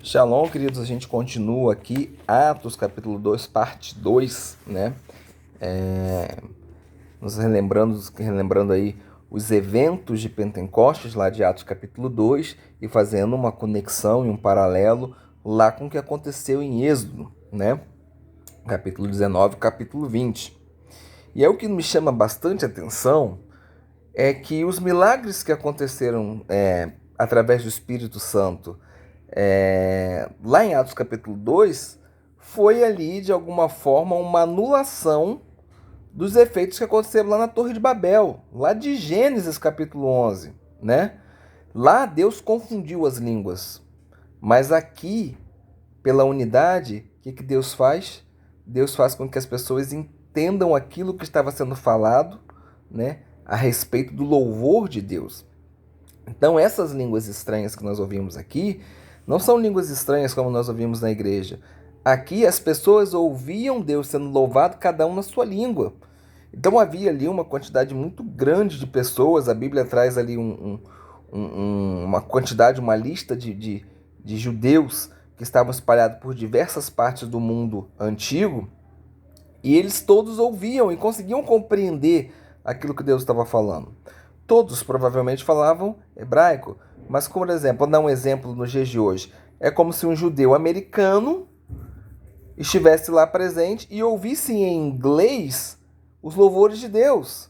Shalom, queridos, a gente continua aqui, Atos capítulo 2, parte 2, né? Nos relembrando aí os eventos de Pentecostes, lá de Atos capítulo 2, e fazendo uma conexão e um paralelo lá com o que aconteceu em Êxodo, né? Capítulo 19, capítulo 20. E é o que me chama bastante atenção é que os milagres que aconteceram através do Espírito Santo lá em Atos capítulo 2, foi ali, de alguma forma, uma anulação dos efeitos que aconteceram lá na Torre de Babel, lá de Gênesis capítulo 11, né? Lá Deus confundiu as línguas, mas aqui, pela unidade, o que Deus faz? Deus faz com que as pessoas entendam aquilo que estava sendo falado, né, a respeito do louvor de Deus. Então, essas línguas estranhas que nós ouvimos aqui não são línguas estranhas como nós ouvimos na igreja. Aqui as pessoas ouviam Deus sendo louvado, cada um na sua língua. Então havia ali uma quantidade muito grande de pessoas. A Bíblia traz ali uma quantidade, uma lista de judeus que estavam espalhados por diversas partes do mundo antigo. E eles todos ouviam e conseguiam compreender aquilo que Deus estava falando. Todos provavelmente falavam hebraico, mas, por exemplo, vou dar um exemplo nos dias de hoje. É como se um judeu americano estivesse lá presente e ouvisse em inglês os louvores de Deus,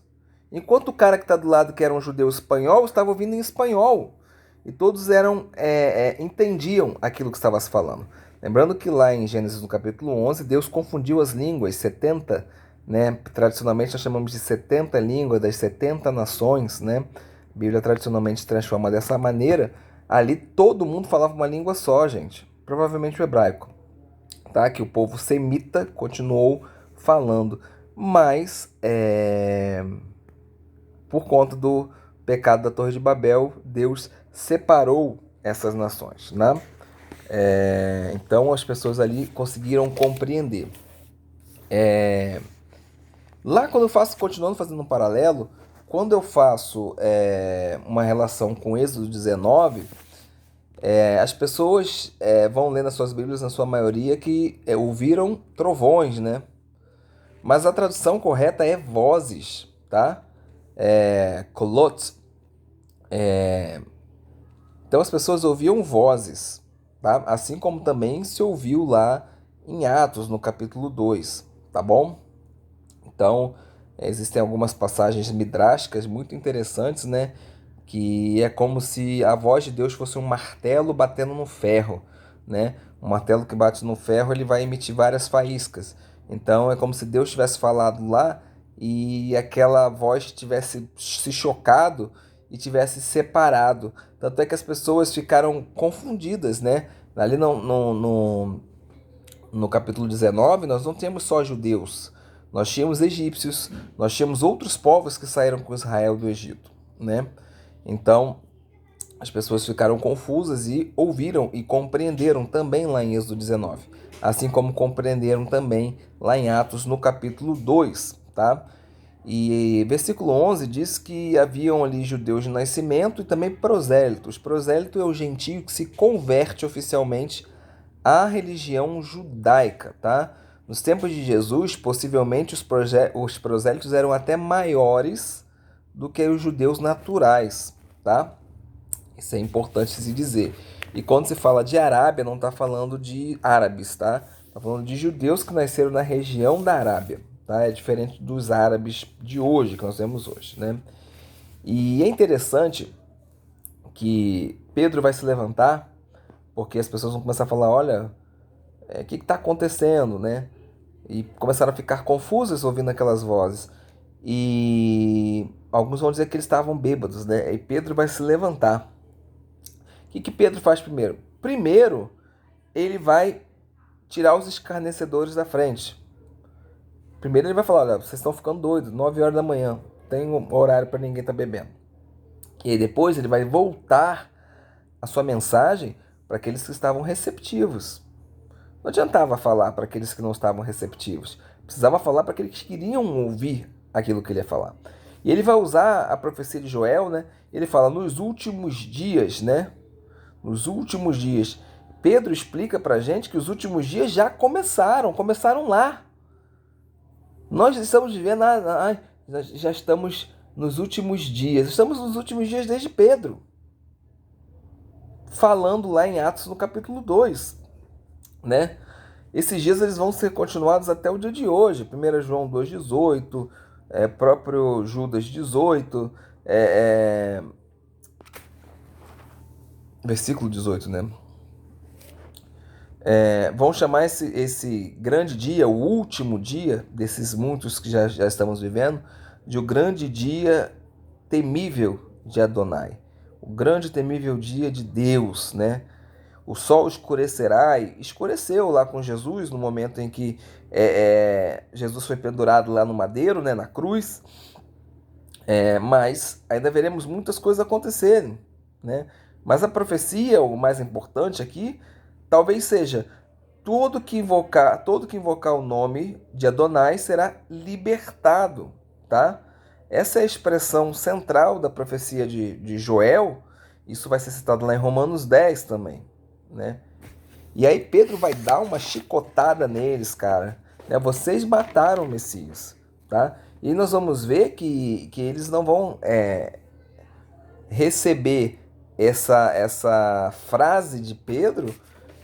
enquanto o cara que está do lado, que era um judeu espanhol, estava ouvindo em espanhol. E todos entendiam aquilo que estava se falando. Lembrando que lá em Gênesis no capítulo 11, Deus confundiu as línguas, 70, né? Tradicionalmente nós chamamos de 70 línguas das 70 nações, né? A Bíblia tradicionalmente transforma dessa maneira. Ali todo mundo falava uma língua só, gente. Provavelmente o hebraico, tá? Que o povo semita continuou falando. Mas, por conta do pecado da Torre de Babel, Deus separou essas nações, né? Então as pessoas ali conseguiram compreender. Lá quando eu faço, continuando fazendo um paralelo, quando eu faço uma relação com Êxodo 19, as pessoas vão ler nas suas Bíblias, na sua maioria, que ouviram trovões, né? Mas a tradução correta é vozes, tá? Kolot. Então as pessoas ouviam vozes, tá? Assim como também se ouviu lá em Atos, no capítulo 2, tá bom? Então, existem algumas passagens midrásticas muito interessantes, né? Que é como se a voz de Deus fosse um martelo batendo no ferro, né? Um martelo que bate no ferro, ele vai emitir várias faíscas. Então, é como se Deus tivesse falado lá e aquela voz tivesse se chocado e tivesse separado. Tanto é que as pessoas ficaram confundidas, né? Ali no capítulo 19, nós não temos só judeus. Nós tínhamos egípcios, nós tínhamos outros povos que saíram com Israel do Egito, né? Então, as pessoas ficaram confusas e ouviram e compreenderam também lá em Êxodo 19, assim como compreenderam também lá em Atos no capítulo 2, tá? E versículo 11 diz que haviam ali judeus de nascimento e também prosélitos. Prosélito é o gentio que se converte oficialmente à religião judaica, tá? Nos tempos de Jesus, possivelmente os prosélitos eram até maiores do que os judeus naturais, tá? Isso é importante se dizer. E quando se fala de Arábia, não está falando de árabes, tá? Está falando de judeus que nasceram na região da Arábia, tá? É diferente dos árabes de hoje, que nós temos hoje, né? E é interessante que Pedro vai se levantar, porque as pessoas vão começar a falar, olha, o que está acontecendo, né? E começaram a ficar confusas ouvindo aquelas vozes. E alguns vão dizer que eles estavam bêbados, né? E Pedro vai se levantar. O que Pedro faz primeiro? Primeiro, ele vai tirar os escarnecedores da frente. Primeiro ele vai falar, olha, vocês estão ficando doidos, 9 horas da manhã, tem um horário para ninguém estar bebendo. E aí depois ele vai voltar a sua mensagem para aqueles que estavam receptivos. Não adiantava falar para aqueles que não estavam receptivos. Precisava falar para aqueles que queriam ouvir aquilo que ele ia falar. E ele vai usar a profecia de Joel, né? Ele fala nos últimos dias, né? Nos últimos dias. Pedro explica para a gente que os últimos dias já começaram lá. Nós estamos vivendo, já estamos nos últimos dias. Estamos nos últimos dias desde Pedro, falando lá em Atos no capítulo 2, né? Esses dias eles vão ser continuados até o dia de hoje. 1 João 2,18, próprio Judas 18, versículo 18, né? Vão chamar esse grande dia, o último dia desses muitos que já estamos vivendo, de o grande dia temível de Adonai. O grande temível dia de Deus, né? O sol escurecerá, e escureceu lá com Jesus no momento em que Jesus foi pendurado lá no madeiro, né, na cruz. Mas ainda veremos muitas coisas acontecerem, né? Mas a profecia, o mais importante aqui, talvez seja todo que invocar o nome de Adonai será libertado, tá? Essa é a expressão central da profecia de Joel. Isso vai ser citado lá em Romanos 10 também, né? E aí Pedro vai dar uma chicotada neles, cara. Né? Vocês mataram o Messias, tá? E nós vamos ver que eles não vão receber essa frase de Pedro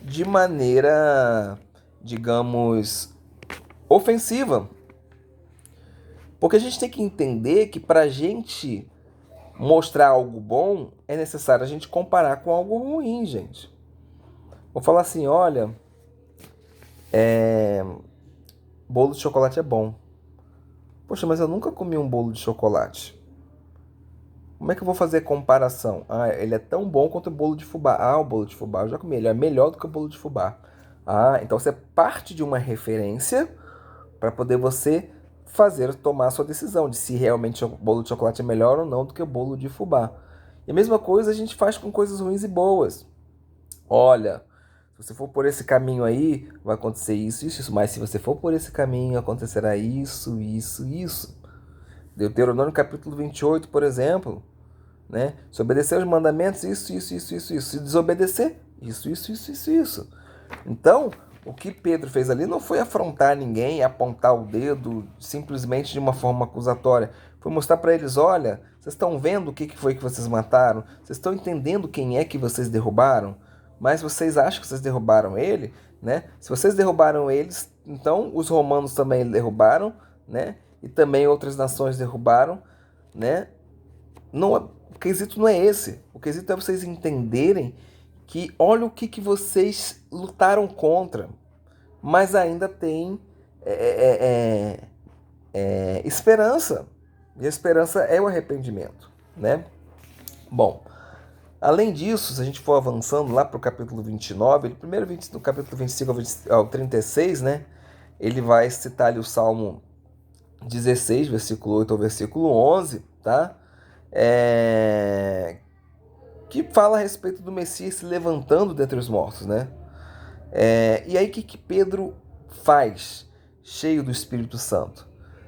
de maneira, digamos, ofensiva. Porque a gente tem que entender que para a gente mostrar algo bom, é necessário a gente comparar com algo ruim, gente. Vou falar assim, olha, bolo de chocolate é bom. Poxa, mas eu nunca comi um bolo de chocolate. Como é que eu vou fazer comparação? Ele é tão bom quanto o bolo de fubá. O bolo de fubá eu já comi, ele é melhor do que o bolo de fubá. Então você parte de uma referência para poder você tomar a sua decisão de se realmente o bolo de chocolate é melhor ou não do que o bolo de fubá. E a mesma coisa a gente faz com coisas ruins e boas. Olha, se você for por esse caminho aí, vai acontecer isso, isso, isso. Mas se você for por esse caminho, acontecerá isso, isso, isso. Deuteronômio capítulo 28, por exemplo, né? Se obedecer aos mandamentos, isso, isso, isso, isso, isso. Se desobedecer, isso, isso, isso, isso, isso. Então, o que Pedro fez ali não foi afrontar ninguém, apontar o dedo simplesmente de uma forma acusatória. Foi mostrar para eles, olha, vocês estão vendo o que foi que vocês mataram? Vocês estão entendendo quem é que vocês derrubaram? Mas vocês acham que vocês derrubaram ele, né? Se vocês derrubaram eles, então os romanos também derrubaram, né? E também outras nações derrubaram, né? Não, o quesito não é esse. O quesito é vocês entenderem que olha o que vocês lutaram contra, mas ainda tem esperança. E a esperança é o arrependimento, né? Bom, além disso, se a gente for avançando lá para o capítulo 29, do capítulo 25 ao 36, né? Ele vai citar ali o Salmo 16, versículo 8 ao versículo 11, tá? Que fala a respeito do Messias se levantando dentre os mortos, né? E aí o que Pedro faz, cheio do Espírito Santo?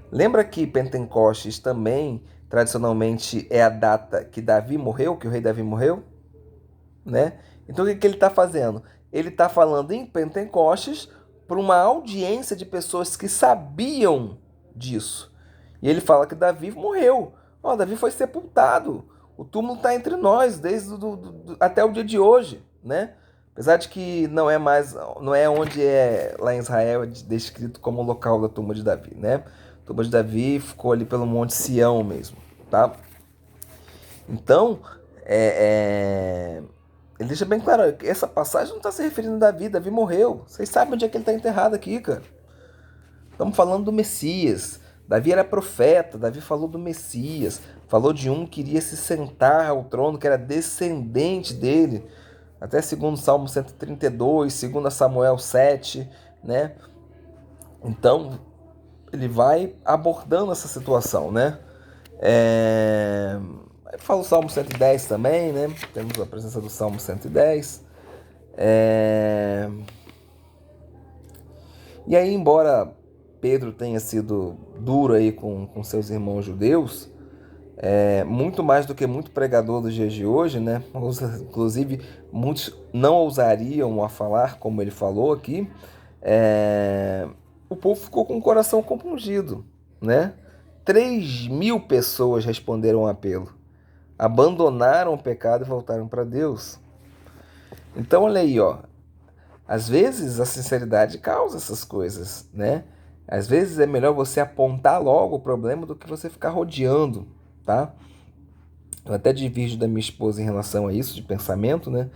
Lembra que Pentecostes também, tradicionalmente, é a data que Davi morreu, que o rei Davi morreu? Né? Então o que ele está fazendo? Ele está falando em Pentecostes para uma audiência de pessoas que sabiam disso. E ele fala que Davi morreu. Davi foi sepultado. O túmulo está entre nós desde até o dia de hoje, né? Apesar de que não é onde é lá em Israel descrito como o local da tumba de Davi, né? A tumba de Davi ficou ali pelo Monte Sião mesmo, tá? Então, ele deixa bem claro que essa passagem não está se referindo a Davi. Davi morreu. Vocês sabem onde é que ele está enterrado aqui, cara. Estamos falando do Messias. Davi era profeta. Davi falou do Messias. Falou de um que iria se sentar ao trono, que era descendente dele. Até segundo Salmo 132, segundo Samuel 7, né? Então, ele vai abordando essa situação, né? Fala o Salmo 110 também, né? Temos a presença do Salmo 110. E aí, embora Pedro tenha sido duro aí com seus irmãos judeus, muito mais do que muito pregador dos dias de hoje, né? Inclusive, muitos não ousariam a falar, como ele falou aqui. O povo ficou com o coração compungido, né? 3.000 pessoas responderam ao apelo, abandonaram o pecado e voltaram para Deus. Então, olha aí, ó. Às vezes a sinceridade causa essas coisas, né? Às vezes é melhor você apontar logo o problema do que você ficar rodeando, tá? Eu até divirjo da minha esposa em relação a isso, de pensamento, né?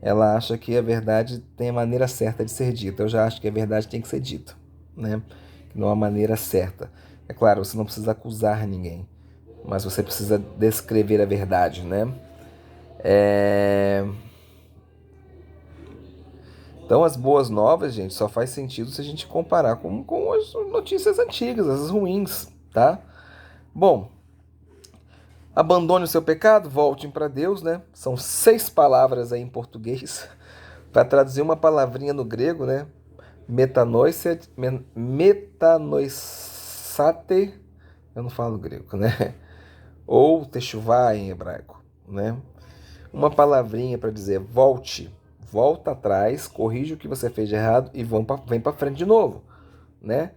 Ela acha que a verdade tem a maneira certa de ser dita. Eu já acho que a verdade tem que ser dita, né? Que não há maneira certa. É claro, você não precisa acusar ninguém, mas você precisa descrever a verdade, né? Então, as boas novas, gente, só faz sentido se a gente comparar com as notícias antigas, as ruins, tá? Bom, abandone o seu pecado, voltem para Deus, né? São 6 palavras aí em português. Para traduzir uma palavrinha no grego, né? Metanoissate, eu não falo grego, né? Ou techuvá em hebraico, né? Uma palavrinha para dizer volte, volta atrás, corrige o que você fez de errado e vem para frente de novo, né?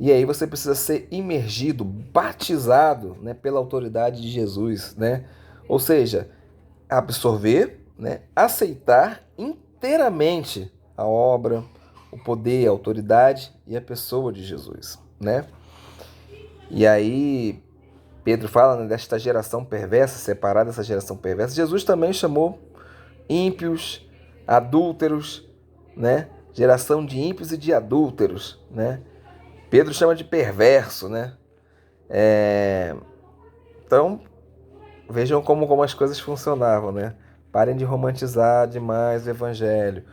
E aí você precisa ser imergido, batizado, né, pela autoridade de Jesus, né? Ou seja, absorver, né, aceitar inteiramente a obra, o poder, a autoridade e a pessoa de Jesus, né? E aí Pedro fala, né, desta geração perversa, separada dessa geração perversa. Jesus também chamou ímpios, adúlteros, né? Geração de ímpios e de adúlteros, né? Pedro chama de perverso, né? Então, vejam como as coisas funcionavam, né? Parem de romantizar demais o evangelho,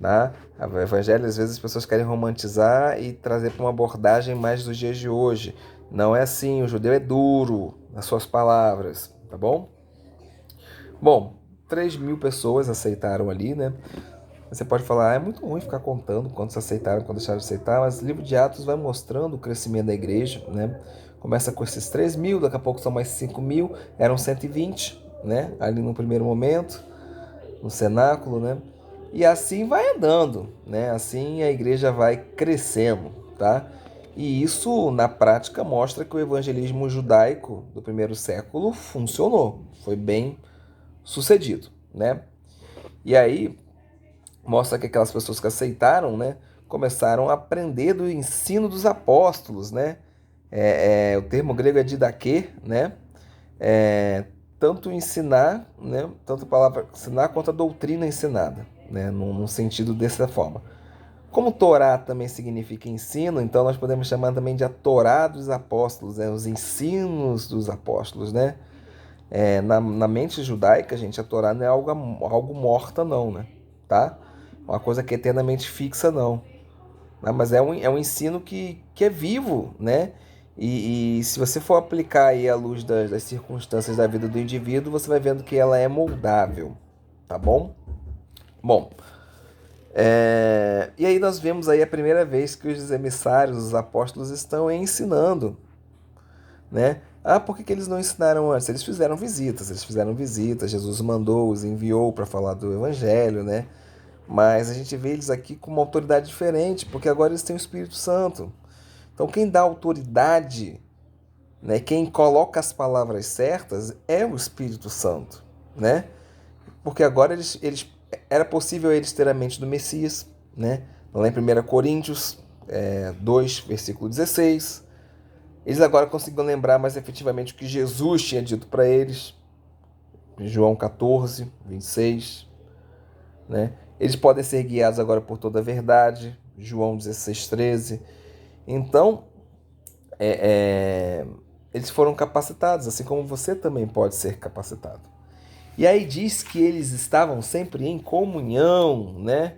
tá? O evangelho, às vezes, as pessoas querem romantizar e trazer para uma abordagem mais dos dias de hoje. Não é assim, o judeu é duro nas suas palavras, tá bom? Bom, 3.000 pessoas aceitaram ali, né? Você pode falar, é muito ruim ficar contando quantos aceitaram, quantos deixaram de aceitar, mas o livro de Atos vai mostrando o crescimento da igreja, né? Começa com esses 3.000, daqui a pouco são mais 5.000, eram 120, né? Ali no primeiro momento, no cenáculo, né? E assim vai andando, né? Assim a igreja vai crescendo, tá? E isso, na prática, mostra que o evangelismo judaico do primeiro século funcionou, foi bem sucedido, né? E aí mostra que aquelas pessoas que aceitaram, né, começaram a aprender do ensino dos apóstolos, né? O termo grego é didaquê, né? Tanto ensinar, né? Tanto a palavra ensinar quanto a doutrina ensinada, né? Num sentido dessa forma. Como Torá também significa ensino, então nós podemos chamar também de a Torá dos apóstolos, né? Os ensinos dos apóstolos, né? Na mente judaica, gente, a Torá não é algo morta, não, né? Tá? Uma coisa que é eternamente fixa, não. Né? Mas é um ensino que é vivo, né? E se você for aplicar aí à luz das circunstâncias da vida do indivíduo, você vai vendo que ela é moldável, tá bom? Bom, e aí nós vemos aí a primeira vez que os emissários, os apóstolos, estão ensinando, né? Ah, por que eles não ensinaram antes? Eles fizeram visitas, Jesus mandou-os, enviou para falar do evangelho, né? Mas a gente vê eles aqui com uma autoridade diferente, porque agora eles têm o Espírito Santo. Então quem dá autoridade, né, quem coloca as palavras certas é o Espírito Santo, né? Porque agora era possível eles ter a mente do Messias, né? Lá em 1 Coríntios 2, versículo 16. Eles agora conseguiam lembrar mais efetivamente o que Jesus tinha dito para eles. João 14, 26. Né? Eles podem ser guiados agora por toda a verdade. João 16, 13. Então, eles foram capacitados, assim como você também pode ser capacitado. E aí diz que eles estavam sempre em comunhão, né?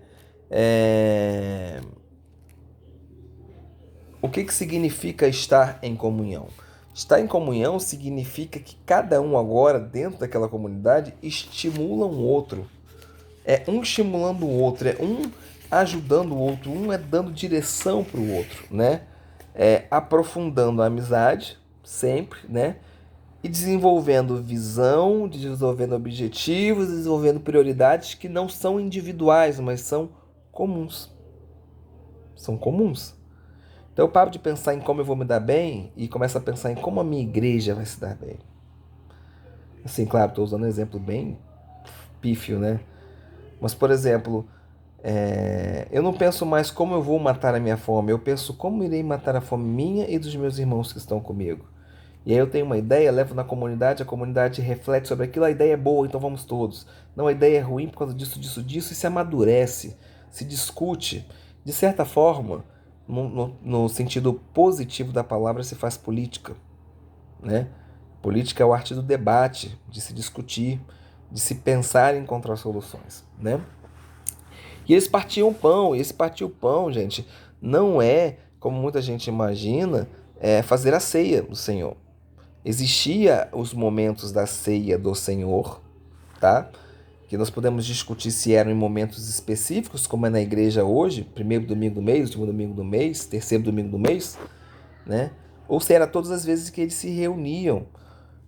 O que significa estar em comunhão? Estar em comunhão significa que cada um agora, dentro daquela comunidade, estimula um outro. É um estimulando o outro, é um ajudando o outro, um é dando direção para o outro, né? Aprofundando a amizade, sempre, né? e desenvolvendo visão, desenvolvendo objetivos, desenvolvendo prioridades que não são individuais, mas são comuns. São comuns. Então eu paro de pensar em como eu vou me dar bem e começo a pensar em como a minha igreja vai se dar bem. Assim, claro, estou usando um exemplo bem pífio, né? Mas, por exemplo, eu não penso mais como eu vou matar a minha fome, eu penso como irei matar a fome minha e dos meus irmãos que estão comigo. E aí eu tenho uma ideia, levo na comunidade, a comunidade reflete sobre aquilo, a ideia é boa, então vamos todos. Não, a ideia é ruim por causa disso, disso, disso, e se amadurece, se discute. De certa forma, no sentido positivo da palavra, se faz política, né? Política é o arte do debate, de se discutir, de se pensar em encontrar soluções, né? E eles partiam pão, e esse partir o pão, gente, não é, como muita gente imagina, fazer a ceia do Senhor. Existia os momentos da ceia do Senhor, tá? Que nós podemos discutir se eram em momentos específicos, como é na igreja hoje, primeiro domingo do mês, último domingo do mês, terceiro domingo do mês, né? Ou se era todas as vezes que eles se reuniam.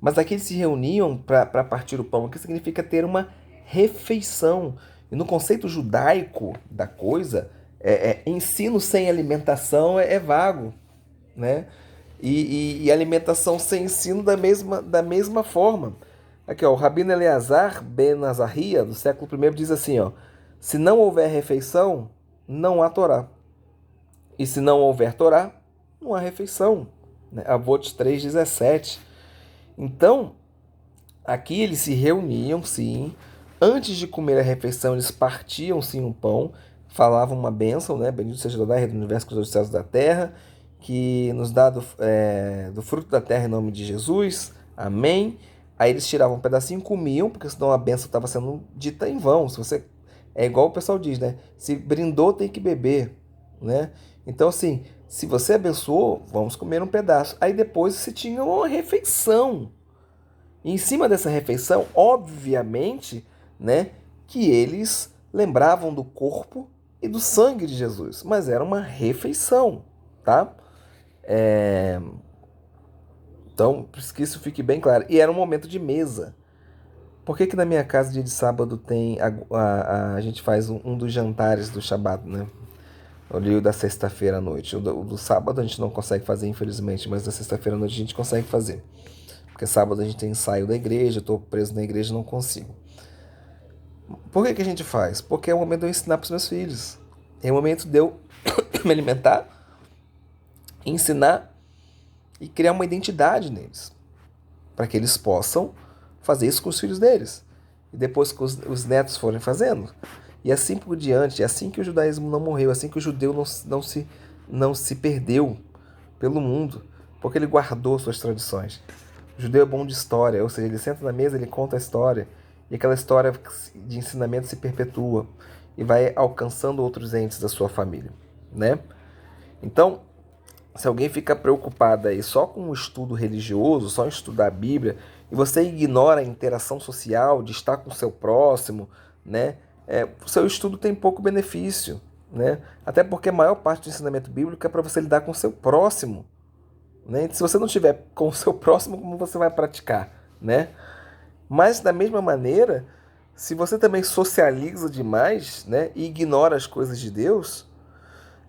Mas aqui eles se reuniam para partir o pão, o que significa ter uma refeição. E no conceito judaico da coisa, ensino sem alimentação é vago, né? E alimentação sem ensino da mesma forma. Aqui, ó, o Rabino Eleazar ben Azarria, do século I, diz assim, ó, se não houver refeição, não há Torá. E se não houver Torá, não há refeição. Né? Avot 3,17. Então, aqui eles se reuniam, sim. Antes de comer a refeição, eles partiam, sim, um pão. Falavam uma bênção, né? Bendito seja o Adonai, rei do universo, que os céus da terra, que nos dá do fruto da terra em nome de Jesus. Amém. Aí eles tiravam um pedacinho e comiam, porque senão a bênção estava sendo dita em vão. Se você É igual o pessoal diz, né? Se brindou, tem que beber, né? Então, assim, se você abençoou, vamos comer um pedaço. Aí depois você tinha uma refeição. E em cima dessa refeição, obviamente, né, que eles lembravam do corpo e do sangue de Jesus, mas era uma refeição, tá? Então, que isso fique bem claro. E era um momento de mesa. Por que que na minha casa, dia de sábado, tem a gente faz um dos jantares do Shabat, né? O da sexta-feira à noite. O do sábado a gente não consegue fazer, infelizmente, mas da sexta-feira à noite a gente consegue fazer. Porque sábado a gente tem ensaio da igreja, eu estou preso na igreja e não consigo. Por que que a gente faz? Porque é o momento de eu ensinar para os meus filhos. É o momento de eu me alimentar, ensinar e criar uma identidade neles. Para que eles possam fazer isso com os filhos deles. E depois que os netos forem fazendo. E assim por diante. É assim que o judaísmo não morreu. É assim que o judeu não se perdeu pelo mundo. Porque ele guardou suas tradições. O judeu é bom de história. Ou seja, ele senta na mesa, ele conta a história. E aquela história de ensinamento se perpetua. E vai alcançando outros entes da sua família. Né? Então, se alguém fica preocupado aí só com o estudo religioso, só em estudar a Bíblia, e você ignora a interação social, de estar com o seu próximo, né? O seu estudo tem pouco benefício, né? Até porque a maior parte do ensinamento bíblico é para você lidar com o seu próximo, né? Se você não tiver com o seu próximo, como você vai praticar, né? Mas da mesma maneira, se você também socializa demais, né, e ignora as coisas de Deus,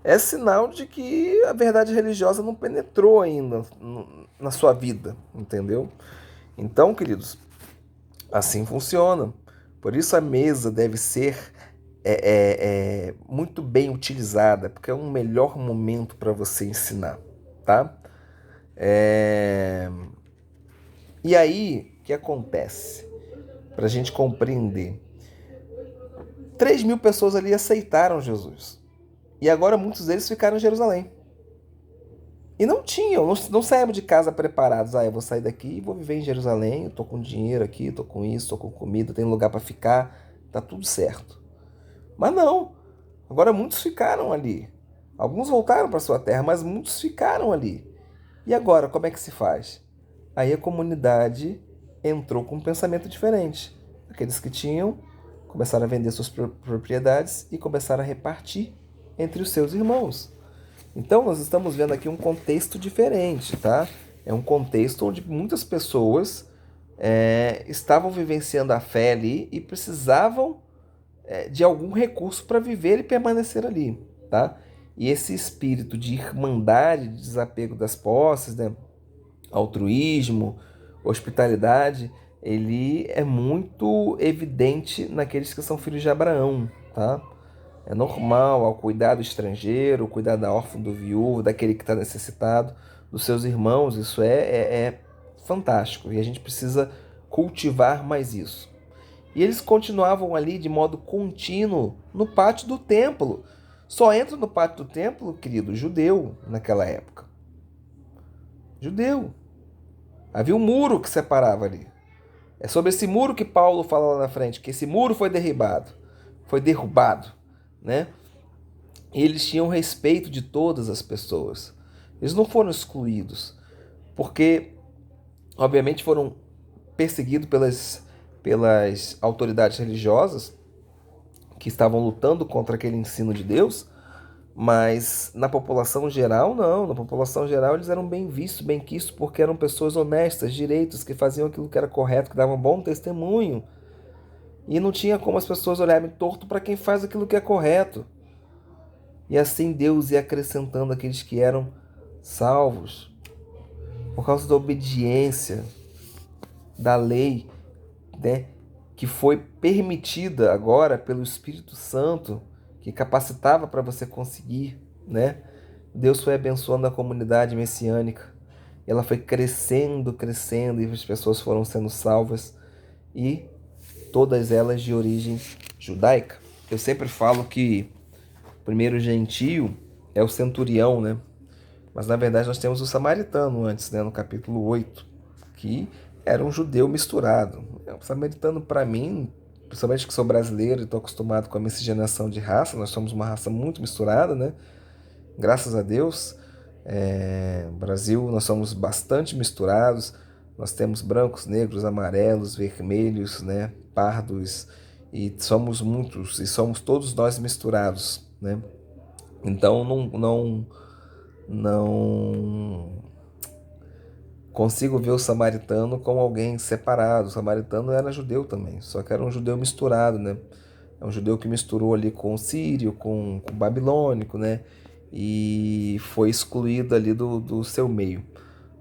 é sinal de que a verdade religiosa não penetrou ainda na sua vida, entendeu? Então, queridos, assim funciona. Por isso a mesa deve ser muito bem utilizada, porque é um melhor momento para você ensinar, tá? E aí, o que acontece? Para a gente compreender. 3.000 pessoas ali aceitaram Jesus. E agora muitos deles ficaram em Jerusalém. E não tinham, não saíam de casa preparados. Eu vou sair daqui e vou viver em Jerusalém, eu tô com dinheiro aqui, tô com isso, tô com comida, tenho lugar para ficar, tá tudo certo. Mas não. Agora muitos ficaram ali. Alguns voltaram para sua terra, mas muitos ficaram ali. E agora, como é que se faz? Aí a comunidade entrou com um pensamento diferente. Aqueles que tinham começaram a vender suas propriedades e começaram a repartir entre os seus irmãos. Então, nós estamos vendo aqui um contexto diferente, tá? É um contexto onde muitas pessoas estavam vivenciando a fé ali e precisavam de algum recurso para viver e permanecer ali, tá? E esse espírito de irmandade, de desapego das posses, né? Altruísmo, hospitalidade, ele é muito evidente naqueles que são filhos de Abraão, tá? É normal ao cuidar do estrangeiro, cuidar da órfã, do viúvo, daquele que está necessitado, dos seus irmãos, isso é fantástico e a gente precisa cultivar mais isso. E eles continuavam ali de modo contínuo no pátio do templo. Só entra no pátio do templo, querido, judeu naquela época. Judeu. Havia um muro que separava ali. É sobre esse muro que Paulo fala lá na frente, que esse muro foi derrubado, né? E eles tinham respeito de todas as pessoas. Eles não foram excluídos, porque, obviamente, foram perseguidos pelas autoridades religiosas que estavam lutando contra aquele ensino de Deus, mas na população geral, não. Na população geral, eles eram bem vistos, bem quistos, porque eram pessoas honestas, direitos, que faziam aquilo que era correto, que davam bom testemunho. E não tinha como as pessoas olharem torto para quem faz aquilo que é correto. E assim Deus ia acrescentando aqueles que eram salvos por causa da obediência da lei, né, que foi permitida agora pelo Espírito Santo, que capacitava para você conseguir, né? Deus foi abençoando a comunidade messiânica. Ela foi crescendo, crescendo, e as pessoas foram sendo salvas, e todas elas de origem judaica. Eu sempre falo que o primeiro gentio é o centurião, né? Mas na verdade nós temos o samaritano antes, né? No capítulo 8, que era um judeu misturado. O samaritano, para mim, principalmente que sou brasileiro e estou acostumado com a miscigenação de raça, nós somos uma raça muito misturada, né? Graças a Deus, no Brasil nós somos bastante misturados. Nós temos brancos, negros, amarelos, vermelhos, né? Pardos, e somos muitos, e somos todos nós misturados, né? Então não consigo ver o samaritano como alguém separado. O samaritano era judeu também, só que era um judeu misturado, né? É um judeu que misturou ali com o sírio, com o babilônico, né? E foi excluído ali do seu meio.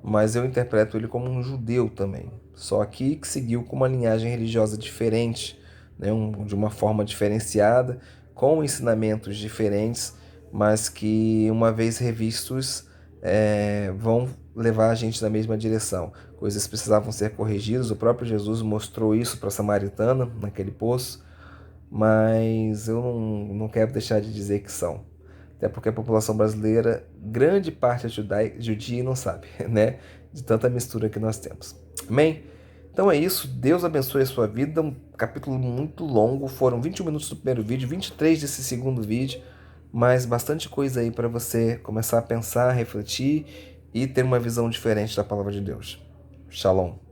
Mas eu interpreto ele como um judeu também, só que seguiu com uma linhagem religiosa diferente, né? De uma forma diferenciada, com ensinamentos diferentes, mas que, uma vez revistos, vão levar a gente na mesma direção. Coisas precisavam ser corrigidas, o próprio Jesus mostrou isso para a samaritana, naquele poço, mas eu não quero deixar de dizer que são. Até porque a população brasileira, grande parte é judia e não sabe, né? De tanta mistura que nós temos. Amém? Então é isso. Deus abençoe a sua vida. Um capítulo muito longo. Foram 21 minutos do primeiro vídeo, 23 desse segundo vídeo. Mas bastante coisa aí para você começar a pensar, refletir e ter uma visão diferente da palavra de Deus. Shalom.